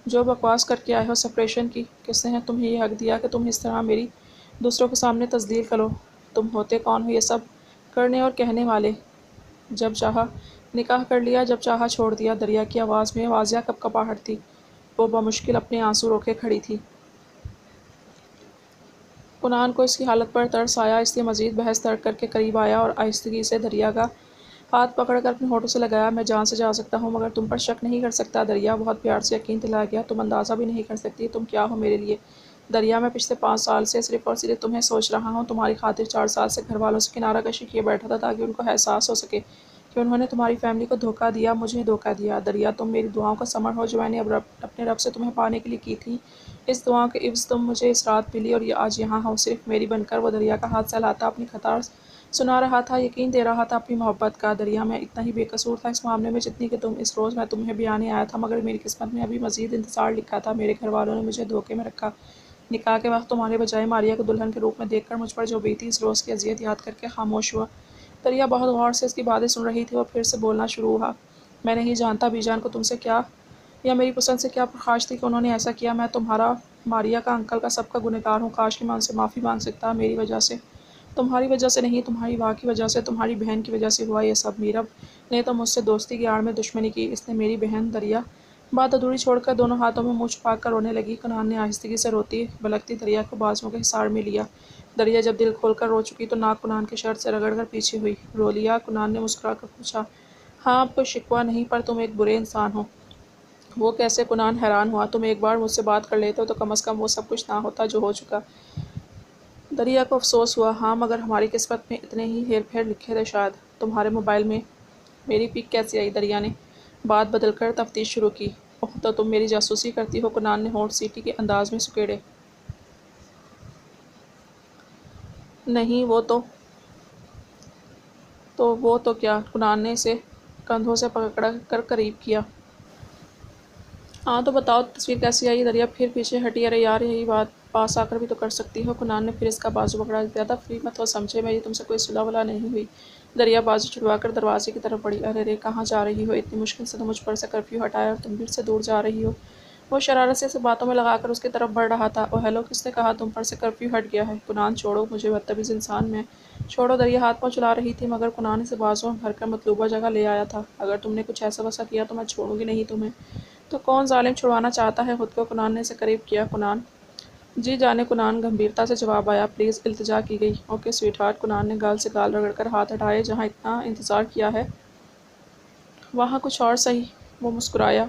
جو بکواس کر کے آئے ہو سپریشن کی، کس نے تمہیں یہ حق دیا کہ تم اس طرح میری دوسروں کے سامنے تذلیل کرو؟ تم ہوتے کون ہو یہ سب کرنے اور کہنے والے؟ جب چاہا نکاح کر لیا، جب چاہا چھوڑ دیا۔ دریا کی آواز میں واضح کپکپاہٹ تھی۔ وہ بمشکل اپنے آنسو روکے کھڑی تھی۔ کنال کو اس کی حالت پر ترس آیا، اس لیے مزید بحث ترک کر کے قریب آیا اور آہستگی سے دریا کا ہاتھ پکڑ کر اپنے ہونٹوں سے لگایا۔ میں جان سے جا سکتا ہوں مگر تم پر شک نہیں کر سکتا۔ دریا بہت پیار سے یقین دلایا گیا۔ تم اندازہ بھی نہیں کر سکتی تم کیا ہو میرے لیے۔ دریا میں پچھلے 5 سال سے صرف اور صرف تمہیں سوچ رہا ہوں۔ تمہاری خاطر 4 سال سے گھر والوں سے کنارہ کشی کیے بیٹھا تھا تاکہ ان کو احساس ہو سکے کہ انہوں نے تمہاری فیملی کو دھوکہ دیا، مجھے دھوکہ دیا۔ دریا، تم میری دعاؤں کا ثمر ہو جو میں نے اپنے رب سے تمہیں پانے کے لیے کی تھیں۔ اس دعاؤں کے عوض تم مجھے اس رات ملی اور آج یہاں ہو صرف میری بن کر۔ وہ دریا کا ہاتھ سہلاتا اپنی خطا سنا رہا تھا، یقین دے رہا تھا اپنی محبت کا۔ دریا، میں اتنا ہی بے قصور تھا اس معاملے میں جتنی کہ تم۔ اس روز میں تمہیں بیانے آیا تھا مگر میری قسمت میں ابھی مزید انتظار لکھا تھا۔ میرے گھر والوں نے مجھے دھوکے میں رکھا۔ نکاح کے وقت تمہارے بجائے ماریا کو دلہن کے روپ میں دیکھ کر مجھ پر جو بیتی، اس روز کی اذیت یاد کر کے خاموش ہوا۔ دریا بہت غور سے اس کی باتیں سن رہی تھی۔ وہ پھر سے بولنا شروع ہوا۔ میں نہیں جانتا بی جان کو تم سے کیا یا میری پسند سے کیا پرخاش تھی کہ انہوں نے ایسا کیا۔ میں تمہارا، ماریا کا، انکل کا، سب کا گنہگار ہوں۔ کاش کہ میں ان سے معافی مانگ سکتا۔ میری وجہ سے، تمہاری وجہ سے نہیں، تمہاری ماں کی وجہ سے، تمہاری بہن کی وجہ سے ہوا یہ سب۔ میرب نے تو مجھ سے دوستی کی آڑ میں دشمنی کی، اس نے میری بہن۔ دریا بات ادھوری چھوڑ کر دونوں ہاتھوں میں منہ چھپا کر رونے لگی۔ کنال نے آہستگی سے روتی بلکتی دریا کو بازوؤں کے حصار میں لیا۔ دریا جب دل کھول کر رو چکی تو ناک کنال کے شرٹ سے رگڑ کر پیچھے ہوئی۔ رو لیا؟ کنال نے مسکرا کر پوچھا۔ ہاں، اب کوئی شکوہ نہیں، پر تم ایک برے انسان ہو۔ وہ کیسے؟ کنال حیران ہوا۔ تم ایک بار مجھ سے بات کر لیتے تو کم از کم وہ سب کچھ نہ ہوتا جو ہو چکا۔ دریا کو افسوس ہوا۔ ہاں، مگر ہماری قسمت میں اتنے ہی ہیر پھیر لکھے تھے شاید۔ تمہارے موبائل میں میری پک کیسے آئی؟ دریا نے بات بدل کر تفتیش شروع کی۔ اوہ، تو تم میری جاسوسی کرتی ہو؟ کنال نے ہونٹ سیٹی کے انداز میں سکیڑے۔ نہیں، وہ تو کیا؟ کنال نے اسے کندھوں سے پکڑ کر قریب کیا۔ ہاں تو بتاؤ، تصویر کیسی آئی؟ دریا پھر پیچھے ہٹی۔ ارے یار، یہی بات پاس آ کر بھی تو کر سکتی ہو۔ کنال نے پھر اس کا بازو پکڑا۔ زیادہ فری مت ہو سمجھے، میری تم سے کوئی صلح ولا نہیں ہوئی۔ دریا بازو چھڑوا کر دروازے کی طرف بڑھی۔ ارے رے، کہاں جا رہی ہو؟ اتنی مشکل سے تو مجھ پر سے کرفیو ہٹایا اور تم پھر سے دور جا رہی ہو۔ وہ شرارت سے اسے باتوں میں لگا کر اس کی طرف بڑھ رہا تھا۔ اوہ ہیلو، کس نے کہا تم پر سے کرفیو ہٹ گیا ہے؟ کنال چھوڑو مجھے، بدتمیز انسان میں۔ چھوڑو، دریا ہاتھ پاؤں چلا رہی تھی مگر کنال اسے بازوؤں میں بھر کر مطلوبہ جگہ لے آیا تھا۔ اگر تم نے کچھ ایسا ویسا کیا تو میں چھوڑوں گی نہیں تمہیں۔ تو کون ظالم چھڑوانا چاہتا ہے خود کو؟ کنال نے اسے قریب کیا۔ کنال جی جانے، کنال گمبھیرتا سے جواب آیا۔ پلیز، التجا کی گئی۔ Okay sweet heart. کنال نے گال سے گال رگڑ کر ہاتھ ہٹائے۔ جہاں اتنا انتظار کیا ہے وہاں کچھ اور صحیح۔ وہ مسکرایا۔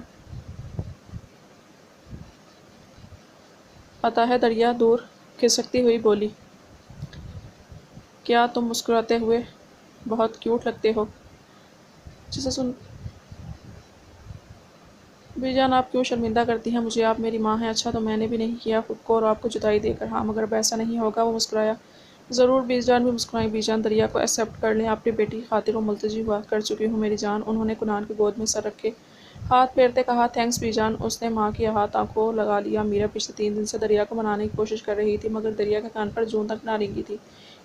پتہ ہے، دریا دور کھسکتی ہوئی بولی۔ کیا تم مسکراتے ہوئے بہت کیوٹ لگتے ہو۔ جسے سن بی جان آپ کیوں شرمندہ کرتی ہیں مجھے؟ آپ میری ماں ہیں۔ اچھا تو میں نے بھی نہیں کیا خود کو اور آپ کو جدائی دے کر۔ ہاں مگر اب ایسا نہیں ہوگا۔ وہ مسکرایا۔ ضرور بی جان بھی مسکرائیں۔ بی جان دریا کو ایکسیپٹ کر لیں، اپنی بیٹی کی خاطر وہ ملتجی ہوا کر چکی ہوں میری جان۔ انہوں نے کنان کی گود میں سر رکھ کے ہاتھ پھیرتے کہا تھینکس بی جان۔ اس نے ماں کے ہاتھ آنکھوں لگا لیا۔ میرا پچھلے 3 دن سے دریا کو منانے کی کوشش کر رہی تھی مگر دریا کے کان پر جوں تک نہ رینگی تھی،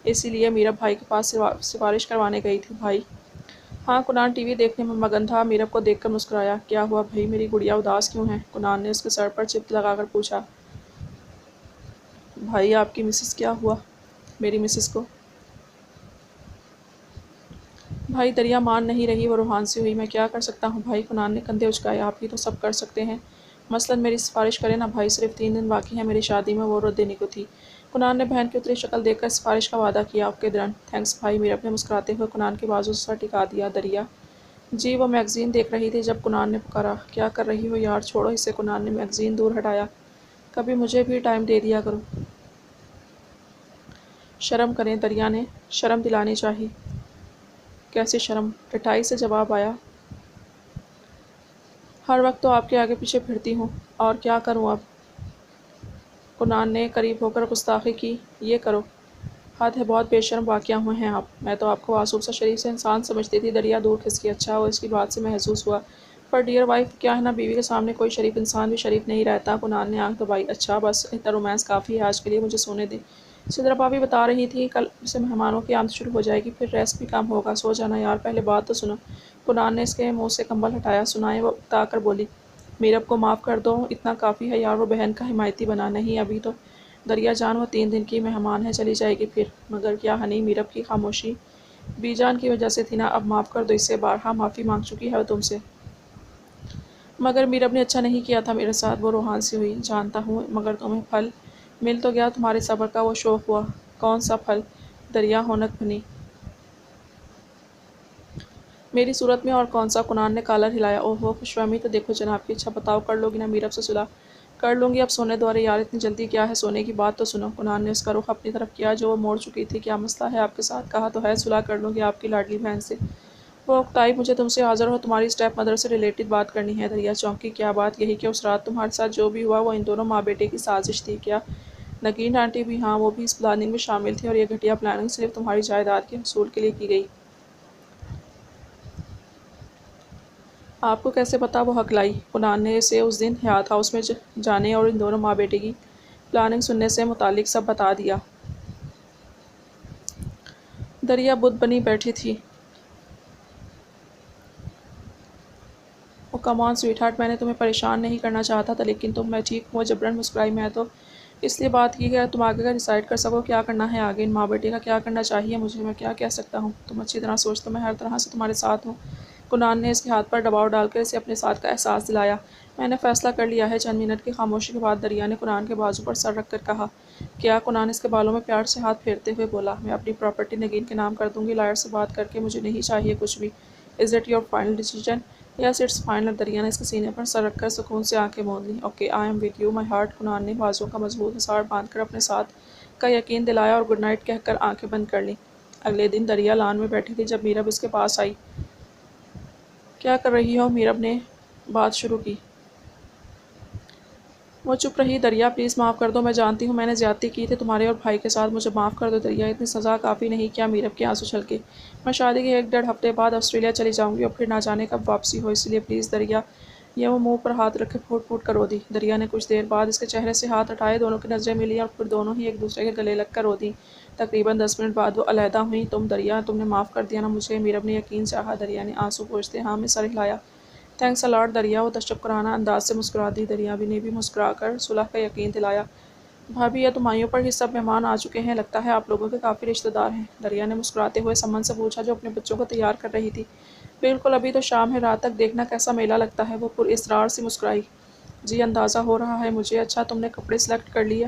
اسی لیے میرا بھائی کے پاس سفارش کروانے گئی تھی۔ بھائی؟ ہاں کنان ٹی وی دیکھنے میں مگن تھا۔ میرب کو دیکھ کر مسکرایا۔ کیا ہوا بھائی، میری گڑیا اداس کیوں ہے؟ کنان نے اس کے سر پر چپت لگا کر پوچھا۔ بھائی آپ کی مسز؟ کیا ہوا میری مسز کو؟ بھائی دریا مان نہیں رہی، وہ روحان سی ہوئی۔ میں کیا کر سکتا ہوں بھائی؟ کنان نے کندھے اچکائے۔ آپ ہی تو سب کر سکتے ہیں، مثلاً میری سفارش کریں نا بھائی۔ صرف 3 دن باقی ہیں میری شادی میں، وہ رت دینے کو تھی۔ کنان نے بہن کی اتری شکل دیکھ کر سفارش کا وعدہ کیا۔ اوکے ڈن، تھینکس بھائی۔ میرب نے مسکراتے ہوئے کنان کے بازو سے سر ٹکا دیا۔ دریا جی وہ میگزین دیکھ رہی تھی جب کنان نے پکارا۔ کیا کر رہی ہو یار، چھوڑو اسے۔ کنان نے میگزین دور ہٹایا۔ کبھی مجھے بھی ٹائم دے دیا کرو۔ شرم کریں، دریا نے شرم دلانی چاہی۔ کیسی شرم؟ ٹھٹائی سے جواب آیا۔ ہر وقت تو آپ کے آگے پیچھے پھرتی ہوں، اور کیا کروں اب؟ کنان نے قریب ہو کر گستاخی کی۔ یہ کرو۔ حد ہے، بہت بے شرم واقعہ ہوئے ہیں آپ۔ میں تو آپ کو معصوم سا شریف سے انسان سمجھتی تھی۔ دریا دور کھسکی۔ اچھا وہ اس کی بات سے محسوس ہوا، پر ڈیئر وائف کیا ہے نا، بیوی کے سامنے کوئی شریف انسان بھی شریف نہیں رہتا۔ کنان نے آنکھ دبائی۔ اچھا بس اتنا رومانس کافی ہے آج کے لیے، مجھے سونے دیں۔ سدرا بھابی بتا رہی تھی کل سے مہمانوں کی آمد شروع ہو جائے گی، پھر ریسٹ بھی کم ہوگا۔ سو جانا یار، پہلے بات تو سنو۔ کنان نے اس کے منہ سے کمبل ہٹایا۔ سنائیں، وہ اکتا کر بولی۔ میرب کو معاف کر دو، اتنا کافی ہے یار۔ وہ بہن کا حمایتی بنا۔ نہیں ابھی تو دریا جان وہ 3 دن کی مہمان ہے، چلی جائے گی پھر۔ مگر کیا ہنی؟ میرب کی خاموشی بی جان کی وجہ سے تھی نا، اب معاف کر دو اسے، بارہا معافی مانگ چکی ہے وہ تم سے۔ مگر میرب نے اچھا نہیں کیا تھا میرے ساتھ، وہ روحان سی ہوئی۔ جانتا ہوں، مگر تمہیں پھل مل تو گیا تمہارے صبر کا، وہ شوق ہوا۔ کون سا پھل؟ دریا ہونک بھنی۔ میری صورت میں اور کون سا؟ کنان نے کالر ہلایا۔ اوہ ہو، خوش فہمی تو دیکھو جناب کی۔ اچھا بتاؤ، کر لو گی نا میرب سے صلح؟ کر لوں گی، اب سونے دو۔ ارے یار اتنی جلدی کیا ہے سونے کی، بات تو سنو۔ کنان نے اس کا رخ اپنی طرف کیا جو وہ موڑ چکی تھی۔ کیا مسئلہ ہے آپ کے ساتھ؟ کہا تو ہے صلح کر لوں گی آپ کی لاڈلی بہن سے۔ وہ اکتائی۔ مجھے تم سے حاضر ہو تمہاری اسٹیپ مدر سے ریلیٹڈ بات کرنی ہے۔ دریا چونکی۔ کیا بات؟ یہی کہ اس رات تمہارے ساتھ جو بھی ہوا وہ ان دونوں ماں بیٹے کی سازش تھی۔ کیا نگین آنٹی بھی؟ ہاں وہ بھی اس پلاننگ میں شامل تھی، اور یہ گھٹیا پلاننگ صرف تمہاری جائیداد کے حصول کے لیے کی گئی۔ آپ کو کیسے پتا؟ وہ ہکلائی۔ کنان نے اسے اس دن حیات ہاؤس میں جانے اور ان دونوں ماں بیٹے کی پلاننگ سننے سے متعلق سب بتا دیا۔ دریا بت بنی بیٹھی تھی۔ او کم آن سویٹ ہارٹ، میں نے تمہیں پریشان نہیں کرنا چاہتا تھا، لیکن تم… میں ٹھیک ہوں۔ وہ جبراً مسکرائی۔ میں تو اس لیے بات کی کہ تم آگے کا ڈیسائیڈ کر سکو، کیا کرنا ہے آگے۔ ان ماں بیٹے کا کیا کرنا چاہیے مجھے، میں کیا کہہ سکتا ہوں؟ تم اچھی طرح سوچ، تو میں ہر طرح سے تمہارے ساتھ ہوں۔ کنان نے اس کے ہاتھ پر دباؤ ڈال کر اسے اپنے ساتھ کا احساس دلایا۔ میں نے فیصلہ کر لیا ہے۔ چند منٹ کی خاموشی کے بعد دریا نے کنان کے بازو پر سر رکھ کر کہا۔ کیا؟ کنان اس کے بالوں میں پیار سے ہاتھ پھیرتے ہوئے بولا۔ میں اپنی پراپرٹی نگین کے نام کر دوں گی، لائر سے بات کر کے۔ مجھے نہیں چاہیے کچھ بھی۔ Is it your final decision? Yes it's final. دریا نے اس کے سینے پر سر رکھ کر سکون سے آنکھیں موند لیں۔ Okay I am with you my heart. Kanan نے بازوؤں کا مضبوط حصار باندھ کر اپنے ساتھ کا یقین دلایا اور گڈ نائٹ کہہ کر آنکھیں بند کر لیں۔ اگلے دن دریا لان میں بیٹھی تھی جب میرب اس کے پاس آئی۔ کیا کر رہی ہو؟ میرب نے بات شروع کی۔ وہ چپ رہی۔ دریا پلیز معاف کر دو، میں جانتی ہوں میں نے زیادتی کی تھی تمہارے اور بھائی کے ساتھ، مجھے معاف کر دو دریا، اتنی سزا کافی نہیں کیا؟ میرب کے آنسو چھلکے۔ میں شادی کے 1 ڈیڑھ ہفتے بعد آسٹریلیا چلی جاؤں گی اور پھر نہ جانے کب واپسی ہو، اس لیے پلیز دریا۔ یہ وہ منہ پر ہاتھ رکھے پھوٹ پھوٹ کر رو دی۔ دریا نے کچھ دیر بعد اس کے چہرے سے ہاتھ ہٹائے، دونوں کی نظریں ملیں اور پھر دونوں ہی ایک دوسرے کے گلے لگ کر رو دیں۔ تقریباً 10 منٹ بعد وہ علیحدہ ہوئیں۔ تم دریا، تم نے معاف کر دیا نا مجھے؟ میرب نے یقین چاہا۔ دریا نے آنسو پوچھتے ہاں میں سر ہلایا۔ تھینکس اے لاٹ دریا، وہ تشکرانہ انداز سے مسکرا دی۔ دریا نے بھی مسکرا کر صلح کا یقین دلایا۔ بھابھی یہ تمہائیوں پر ہی سب مہمان آ چکے ہیں، لگتا ہے آپ لوگوں کے کافی رشتہ دار ہیں۔ دریا نے مسکراتے ہوئے سمن سے پوچھا جو اپنے بچوں کو تیار کر رہی تھی۔ بالکل، ابھی تو شام ہے، رات تک دیکھنا کیسا میلہ لگتا ہے۔ وہ پر اصرار سے مسکرائی۔ جی اندازہ ہو رہا ہے مجھے۔ اچھا تم نے کپڑے سلیکٹ کر لیے؟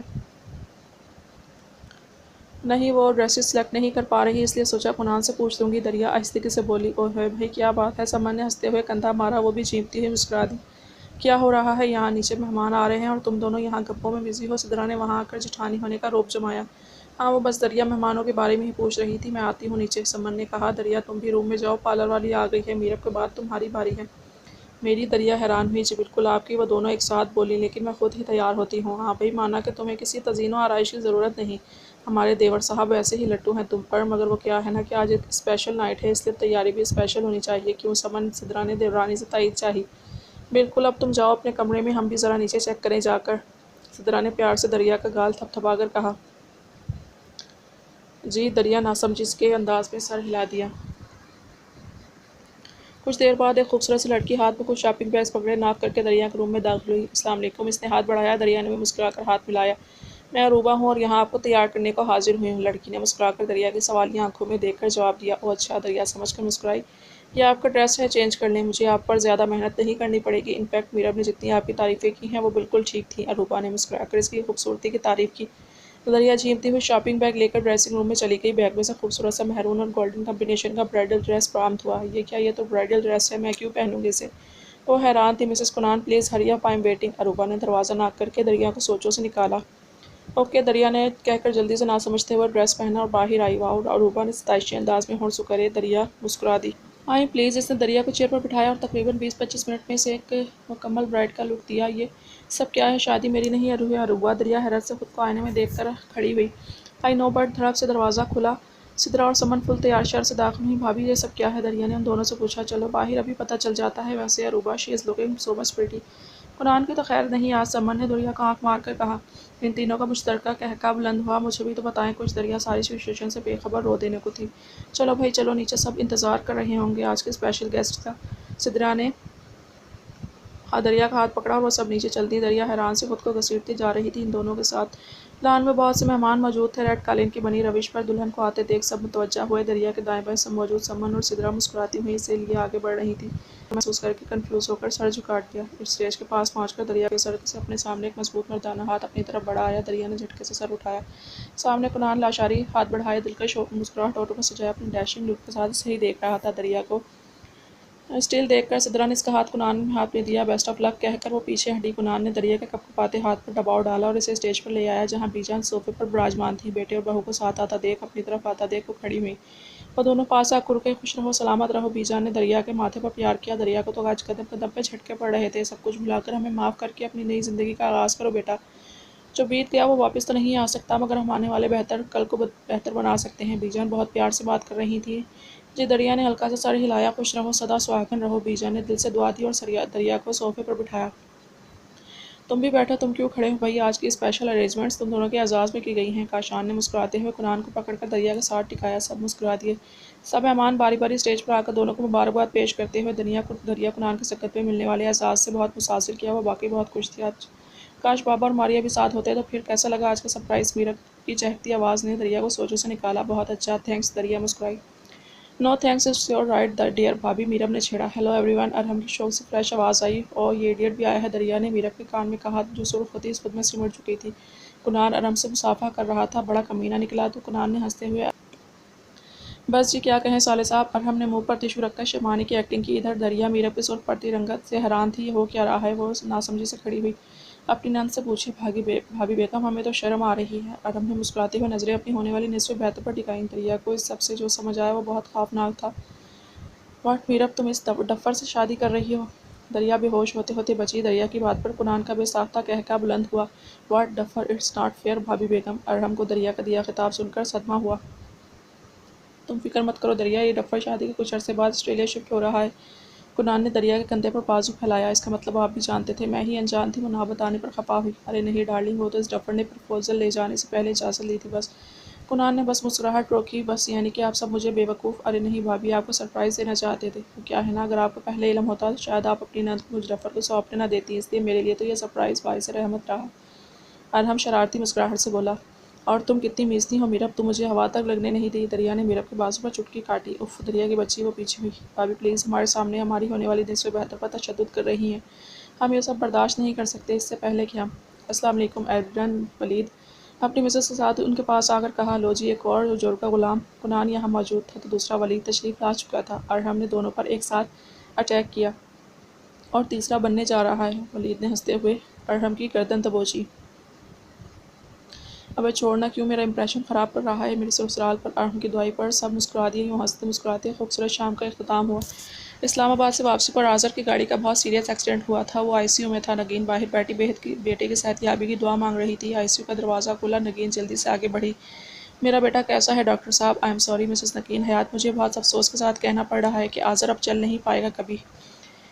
نہیں، وہ ڈریسز سلیکٹ نہیں کر پا رہی، اس لیے سوچا کنان سے پوچھ لوں گی۔ دریا آہستگی سے بولی۔ اوہ ہوئے بھائی کیا بات ہے؟ سمن نے ہنستے ہوئے کندھا مارا، وہ بھی چیمٹتی ہوئی مسکرا دی۔ کیا ہو رہا ہے یہاں؟ نیچے مہمان آ رہے ہیں اور تم دونوں یہاں گپوں میں بزی ہو؟ سدرا نے وہاں آ کر جٹھانی ہونے کا رعب جمایا۔ ہاں وہ بس دریا مہمانوں کے بارے میں ہی پوچھ رہی تھی، میں آتی ہوں نیچے، سمن نے کہا۔ دریا تم بھی روم میں جاؤ، پارلر والی آ گئی ہے، میرب کے بعد تمہاری باری ہے۔ میری دریا حیران ہوئی، جی بالکل آپ کی، وہ دونوں ایک ساتھ بولی، لیکن میں خود ہی تیار ہوتی ہوں۔ ہاں بھئی، مانا کہ تمہیں کسی تزئین و آرائش کی ضرورت نہیں، ہمارے دیور صاحب ویسے ہی لٹو ہیں تم پر، مگر وہ کیا ہے نا کہ آج ایک اسپیشل نائٹ ہے، اس لیے تیاری بھی اسپیشل ہونی چاہیے۔ کیوں سمن؟ سدرا نے دیورانی سے تائید چاہی۔ بالکل، اب تم جاؤ اپنے کمرے میں، ہم بھی ذرا نیچے چیک کریں جا کر، سدرا نے پیار سے دریا کا گال تھپ تھپا کر کہا۔ جی، دریا ناسمجھس کے انداز میں سر ہلا دیا۔ کچھ دیر بعد ایک خوبصورت سی لڑکی ہاتھ میں کچھ شاپنگ بیگز پکڑے ناک کر کے دریا کے روم میں داخل ہوئی۔ السلام علیکم، اس نے ہاتھ بڑھایا، دریا نے بھی مسکرا کر ہاتھ ملایا۔ میں عروبہ ہوں اور یہاں آپ کو تیار کرنے کو حاضر ہوئی ہوں، لڑکی نے مسکرا کر دریا کی سوالیہ آنکھوں میں دیکھ کر جواب دیا۔ اوہ اچھا، دریا سمجھ کر مسکرائی۔ یہ آپ کا ڈریس ہے، چینج کر لیں، مجھے آپ پر زیادہ محنت نہیں کرنی پڑے گی، ان فیکٹ میرب نے جتنی آپ کی تعریفیں کی ہیں وہ بالکل ٹھیک تھیں۔ عروبہ نے مسکرا کر اس کی خوبصورتی کی تعریف کی۔ دریا جھیمتی ہوئی شاپنگ بیگ لے کر ڈریسنگ روم میں چلی گئی، بیگ میں سے خوبصورت سا میرون اور گولڈن کمبینیشن کا برائڈل ڈریس برآمد ہوا۔ یہ کیا؟ یہ تو برائڈل ڈریس ہے، میں کیوں پہنوں گی اسے؟ وہ حیران تھی۔ Mrs Kanan please hurry up, I am waiting, Arooba نے دروازہ ناک کر کے دریا کو سوچوں سے نکالا۔ اوکے، دریا نے کہہ کر جلدی سے نہ سمجھتے ہوئے ڈریس پہنا اور باہر آئی۔ واؤ، عروبہ نے ستائشی انداز میں ہونٹ سکرے، دریا مسکرا دی۔ آئیں پلیز، اس نے دریا کو چیئر پر بٹھایا اور تقریباً 20-25 منٹ میں اسے ایک مکمل برائڈ کا لک دیا۔ یہ سب کیا ہے؟ شادی میری نہیں ہے عروبہ، دریا حیرت سے خود کو آئینے میں دیکھ کر کھڑی ہوئی۔ آئی نو بٹ دھڑک سے دروازہ کھلا، سدرا اور سمن فل تیار شر سے داخل ہوئیں۔ بھابھی یہ سب کیا ہے؟ دریا نے ان دونوں سے پوچھا۔ چلو باہر، ابھی پتہ چل جاتا ہے، ویسے عروبہ شی از لکنگ سو مچ پریٹی۔ کنان کی تو خیر نہیں آج، سمن نے دریا کو آنکھ مار کر کہا۔ ان تینوں کا مشترکہ قہقہ بلند ہوا۔ مجھے بھی تو بتائیں کچھ، دریا ساری سچویشن سے بے خبر رو دینے کو تھی۔ چلو بھائی چلو نیچے، سب انتظار کر رہے ہوں گے آج کے اسپیشل گیسٹ کا۔ سدرا نے دریا کا ہاتھ پکڑا اور وہ سب نیچے چل دیں۔ دریا حیران سے خود کو گھسیٹتی جا رہی تھی ان دونوں کے ساتھ۔ لان میں بہت سے مہمان موجود تھے، ریڈ قالین کی بنی روش پر دلہن کو آتے دیکھ سب متوجہ ہوئے۔ دریا کے دائیں بائیں سب موجود سمن اور سدرا مسکراتی ہوئیں اسے لیے آگے بڑھ رہی تھیں۔ محسوس کر کے کنفیوز ہو کر سر جھکاٹ دیا۔ اسٹیج کے پاس پہنچ کر دریا کے سر سے اپنے سامنے ایک مضبوط مردانہ ہاتھ اپنی طرف بڑھایا۔ دریا نے جھٹکے سے سر اٹھایا۔ سامنے کنان لاشاری ہاتھ بڑھائے دلکش مسکراہٹ ہونٹوں پر سجائے اپنی ڈیشنگ لک کے ساتھ اسے ہی دیکھ رہا تھا۔ دریا کو اسٹل دیکھ کر سدرا نے اس کا ہاتھ کنان میں ہاتھ میں دیا۔ بیسٹ آف لک کہہ کر وہ پیچھے ہٹی۔ کنان نے دریا کے کپکپاتے ہاتھ پر دباؤ ڈالا اور اسے اسٹیج پر لے آیا جہاں بی جان صوفے پر براجمان تھیں۔ بیٹے اور بہو کو ساتھ آتا دیکھ، اپنی طرف آتا دیکھ وہ کھڑی ہوئیں۔ وہ دونوں پاس آ کر رکے۔ خوش رہو، سلامت رہو، بی جان نے دریا کے ماتھے پر پیار کیا۔ دریا کو تو آج قدم قدم پہ جھٹکے پڑ رہے تھے۔ سب کچھ بھلا کر ہمیں معاف کر کے اپنی نئی زندگی کا آغاز کرو بیٹا۔ جو بیت گیا وہ واپس تو نہیں آ سکتا، مگر ہم آنے والے کل کو بہتر بنا سکتے ہیں۔ بی جان بہت پیار سے بات کر رہی تھیں۔ جی، دریا نے ہلکا سا سر ہلایا۔ خوش رہو، سدا سہاگن رہو، بی جان نے دل سے دعا دی اور دریا کو صوفے پر بٹھایا۔ تم بھی بیٹھو، تم کیوں کھڑے ہو بھائی؟ آج کی اسپیشل ارینجمنٹس تم دونوں کے اعزاز میں کی گئی ہیں۔ کاشان نے مسکراتے ہوئے کنان کو پکڑ کر دریا کے ساتھ ٹکایا۔ سب مسکرا دیے۔ سب مہمان باری باری اسٹیج پر آ کر دونوں کو مبارکباد پیش کرتے ہوئے دریا کنان کے سکت میں ملنے والے اعزاز سے بہت متاثر کیا۔ وہ واقعی بہت خوش تھی۔ آج کاش بابا اور ماریا بھی ساتھ ہوتے تو پھر کیسا لگا آج کا سرپرائز؟ میرب کی چہکتی آواز نے دریا کو سوچوں سے نکالا۔ بہت اچھا، تھینکس، دریا مسکرائی۔ No thanks, it's your right dear بھابھی، میرب نے چھیڑا۔ ہیلو ایوری ون، ارحم کی شوق سے فریش آواز آئی۔ اوہ یہ ایڈیٹ بھی آیا ہے، دریا نے میرب کے کان میں کہا جو سرخ ہوتی خود میں سمٹ چکی تھی۔ کنان ارحم سے مصافحہ کر رہا تھا۔ بڑا کمینہ نکلا تو، کنان نے ہنستے ہوئے بس جی کیا کہیں سالے صاحب، ارحم نے منہ پر ٹشو رکھ کر شیمانی کی ایکٹنگ کی۔ ادھر دریا میرب کی سرخ پڑتی رنگت سے حیران تھی۔ یہ ہو کیا رہا ہے؟ وہ ناسمجھی سے کھڑی ہوئی۔ اپنی نند سے پوچھے بھابھی بیگم، ہمیں تو شرم آ رہی ہے۔ ارحم نے مسکراتے ہوئے نظریں اپنی ہونے والی نصف بہتر پر ٹکائیں۔ دریا کو اس سب سے جو سمجھ آیا وہ بہت خوفناک تھا۔ واٹ میرب، تم اس ڈفر سے شادی کر رہی ہو؟ دریا بے ہوش ہوتے ہوتے بچی۔ دریا کی بات پر کنان کا بے ساختہ قہقہ بلند ہوا۔ What duffer? It's not fair بھابھی بیگم۔ ارحم کو دریا کا دیا خطاب سن کر صدمہ ہوا۔ تم فکر مت کرو دریا، یہ ڈفر شادی کے کچھ عرصے بعد آسٹریلیا شفٹ ہو رہا ہے۔ کنان نے دریا کے کندھے پر بازو پھیلایا۔ اس کا مطلب آپ بھی جانتے تھے؟ میں ہی انجان تھی، وہ نہ بتانے پر خفا ہوئی۔ ارے نہیں ڈارلنگ، وہ تو اس ڈفر نے پرپوزل لے جانے سے پہلے اجازت لی تھی بس۔ کنان نے بس مسکراہٹ روکی۔ بس یعنی کہ آپ سب مجھے بے وقوف؟ ارے نہیں بھابھی، آپ کو سرپرائز دینا چاہتے تھے۔ وہ کیا ہے نا، اگر آپ کو پہلے علم ہوتا تو شاید آپ اپنی نند کو مجھ ڈفر کو سونپنے نہ دیتی، اس لیے میرے لیے تو یہ سرپرائز باعث رحمت رہا۔ ارحم شرارتی مسکراہٹ سے بولا۔ اور تم کتنی میزتی ہو میرب، تم مجھے ہوا تک لگنے نہیں دی۔ دریا نے میرب کے بازو پر چٹکی کاٹی۔ اف، دریا کی بچی، وہ پیچھے ہوئی۔ بھابھی پلیز، ہمارے سامنے ہماری ہونے والی نصف بہتر پر تشدد کر رہی ہیں، ہم یہ سب برداشت نہیں کر سکتے۔ اس سے پہلے کہ ہم السلام علیکم ایڈرن، ولید اپنی مسز کے ساتھ ان کے پاس آ کر کہا۔ لو جی، ایک اور جورکا غلام۔ کنان یہاں موجود تھا تو دوسرا ولید تشریف لا چکا تھا۔ ارحم نے دونوں پر ایک ساتھ اٹیک کیا۔ اور تیسرا بننے جا رہا ہے، ولید نے ہنستے ہوئے ارحم کی گردن دبوچی۔ ابے چھوڑنا، کیوں میرا امپریشن خراب کر رہا ہے؟ میری سسرال پر ارحم کی دعائی پر سب مسکرا دیے۔ یوں ہنستے مسکراتے خوبصورت شام کا اختتام ہوا۔ اسلام آباد سے واپسی پر آذر کی گاڑی کا بہت سیریس ایکسیڈنٹ ہوا تھا۔ وہ ICU میں تھا۔ نگین باہر بیٹھی بیٹے کی صحت یابی کی دعا مانگ رہی تھی۔ ICU کا دروازہ کھلا، نگین جلدی سے آگے بڑھی۔ میرا بیٹا کیسا ہے ڈاکٹر صاحب؟ آئی ایم سوری مسز نگین حیات، مجھے بہت افسوس کے ساتھ کہنا پڑ رہا ہے کہ آذر اب چل نہیں پائے گا کبھی۔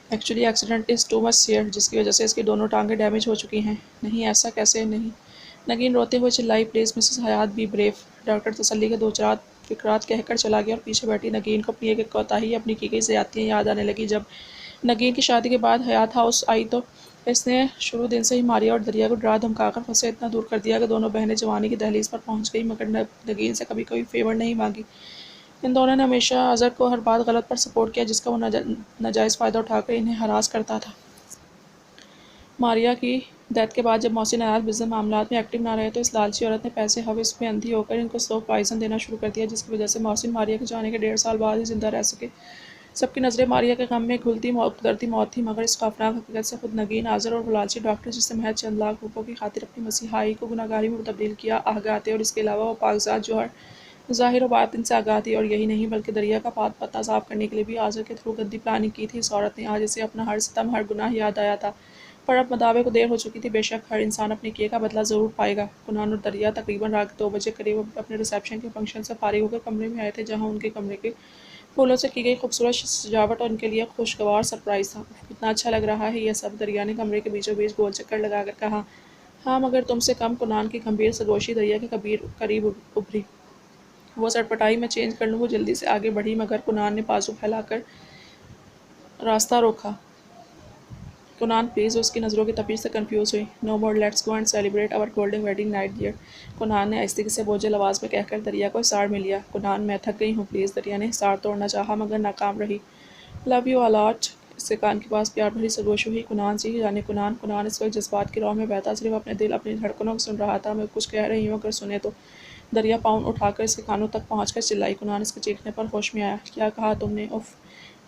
ایکچولی ایکسیڈنٹ از ٹو مچ سیئر، جس کی وجہ سے اس کی دونوں ٹانگیں ڈیمیج ہو چکی ہیں۔ نہیں، ایسا کیسے نہیں؟ نگین روتے ہوئے چلائی۔ پلیز مسز حیات بی بریو۔ ڈاکٹر تسلی کے دو چار فقرات کہہ کر چلا گیا اور پیچھے بیٹھی نگین کو اپنی ایک کوتاہی، اپنی کی گئی زیادتیاں یاد آنے لگی۔ جب نگین کی شادی کے بعد حیات ہاؤس آئی تو اس نے شروع دن سے ہی ماریا اور دریا کو ڈرا دھمکا کر خود سے اتنا دور کر دیا کہ دونوں بہنیں جوانی کی دہلیز پر پہنچ گئی، مگر نگین سے کبھی کوئی فیور نہیں مانگی۔ ان دونوں نے ہمیشہ اظہر کو ہر بات غلط پر سپورٹ کیا جس کا وہ ناجائز فائدہ اٹھا کر انہیں ہراس کرتا تھا۔ ماریا کی ڈیتھ کے بعد جب محسن حیات بزنس معاملات میں ایکٹیو نہ رہے تو اس لالچی عورت نے پیسے ہوس میں اندھی ہو کر ان کو سلو پوائزن دینا شروع کر دیا، جس کی وجہ سے محسن ماریا کے جانے کے 1.5 سال بعد ہی زندہ رہ سکے۔ سب کی نظریں ماریا کے غم میں گھلتی قدرتی موت تھی، مگر اس خوفناک حقیقت سے خود نگین، آذر اور وہ لالچی ڈاکٹر جس نے محض چند لاکھ روپوں کی خاطر اپنی مسیحائی کو گناہگاری میں تبدیل کیا، آگاہ تھے۔ اور اس کے علاوہ وہ پاکزاد جو ہر ظاہر و باطن سے آگاہ تھی۔ اور یہی نہیں بلکہ دریا کا پتہ صاف کرنے کے لیے بھی آذر کے تھرو گندی پلاننگ کی تھی اس عورت نے۔ آج اسے اپنا ہر ستم، ہر گناہ یاد آیا تھا، پر اب مداوے کو دیر ہو چکی تھی۔ بے شک ہر انسان اپنے کیے کا بدلہ ضرور پائے گا۔ کنان اور دریا تقریباً رات کے 2 بجے قریب اپنے ریسیپشن کے فنکشن سے فارغ ہو کر کمرے میں آئے تھے، جہاں ان کے کمرے کے پھولوں سے کی گئی خوبصورت سجاوٹ اور ان کے لیے خوشگوار سرپرائز تھا۔ اف، کتنا اچھا لگ رہا ہے یہ سب، دریا نے کمرے کے بیچوں بیچ گول چکر لگا کر کہا۔ ہاں، مگر تم سے کم۔ کنان کی گمبھیر سرگوشی دریا کے قریب ابھری۔ وہ سٹپٹائی، میں چینج کر لوں۔ وہ جلدی سے آگے بڑھی، مگر کنان نے بازو پھیلا کر راستہ روکا۔ کنان پلیز، وہ اس کی نظروں کی تپش سے کنفیوز ہوئی۔ No more, let's go and celebrate our golden wedding night dear, Kanan نے آہستگی سے بوجھل آواز میں کہہ کر دریا کو حصار میں لیا۔ کنان، میں تھک گئی ہوں پلیز، دریا نے حصار توڑنا چاہا مگر ناکام رہی۔ لو یو اے لاٹ، اس کے کان کے پاس پیار بھری سرگوشی ہوئی۔ کنان جی جانے کنان۔ کنان اس وقت جذبات کی روح میں بہتا صرف اپنے دل، اپنی دھڑکنوں کو سن رہا تھا۔ میں کچھ کہہ رہی ہوں، اگر سنے تو؟ دریا پاؤں اٹھا کر اس کے کانوں تک پہنچ کر چلائی۔ کنان اس کے چیخنے پر ہوش میں آیا۔ کیا کہا تم نے؟ اف،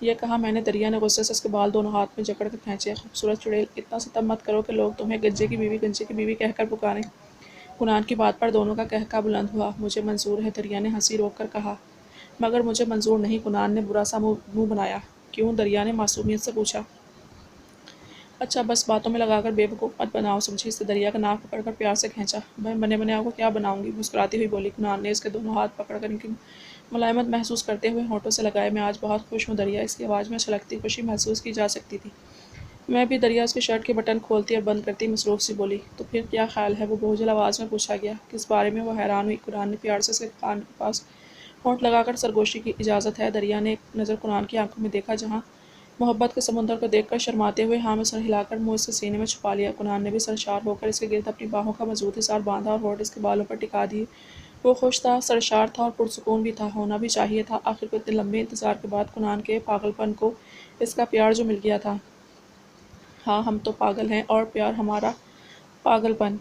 یہ کہا میں نے، دریا نے غصے سے اس کے بال دونوں ہاتھ میں جکڑ کر کھینچے۔ خوبصورت چڑیل، اتنا ستم مت کرو کہ لوگ تمہیں گنجے کی بیوی کہہ کر پکاریں۔ کنان کی بات پر دونوں کا قہقہ بلند ہوا۔ مجھے منظور ہے، دریا نے ہنسی روک کر کہا۔ مگر مجھے منظور نہیں، کنان نے برا سا منہ بنایا۔ کیوں؟ دریا نے معصومیت سے پوچھا۔ اچھا بس، باتوں میں لگا کر بے وقوف مت بناؤ، سمجھی؟ اس نے دریا کا ناک پکڑ کر پیار سے کھینچا۔ بنے بنے آپ کو کیا بناؤں گی؟ مسکراتی ہوئی بولی۔ کنان نے اس کے دونوں ہاتھ پکڑ کر ان کی ملائمت محسوس کرتے ہوئے ہونٹوں سے لگائے۔ میں آج بہت خوش ہوں دریا، اس کی آواز میں چھلکتی خوشی محسوس کی جا سکتی تھی۔ میں بھی، دریا اس کی شرٹ کے بٹن کھولتی اور بند کرتی مصروف سی بولی۔ تو پھر کیا خیال ہے؟ وہ بوجھل آواز میں پوچھا گیا۔ کس بارے میں؟ وہ حیران ہوئی۔ کنان نے پیار سے اس کے کان کے پاس ہونٹ لگا کر سرگوشی کی۔ اجازت ہے؟ دریا نے ایک نظر کنان کی آنکھوں میں دیکھا، جہاں محبت کے سمندر کو دیکھ کر شرماتے ہوئے ہاں میں سر ہلا کر منہ اس کے سینے میں چھپا لیا۔ کنان نے بھی سرشار ہو کر اس کے گرد اپنی باہوں کا مضبوطی سے باندھا اور ہونٹ اس کے بالوں پر ٹکا دیے۔ وہ خوش تھا، سرشار تھا اور پرسکون بھی تھا، ہونا بھی چاہیے تھا۔ آخر کو اتنے لمبے انتظار کے بعد کنان کے پاگل پن کو اس کا پیار جو مل گیا تھا۔ ہاں، ہم تو پاگل ہیں اور پیار ہمارا پاگل پن۔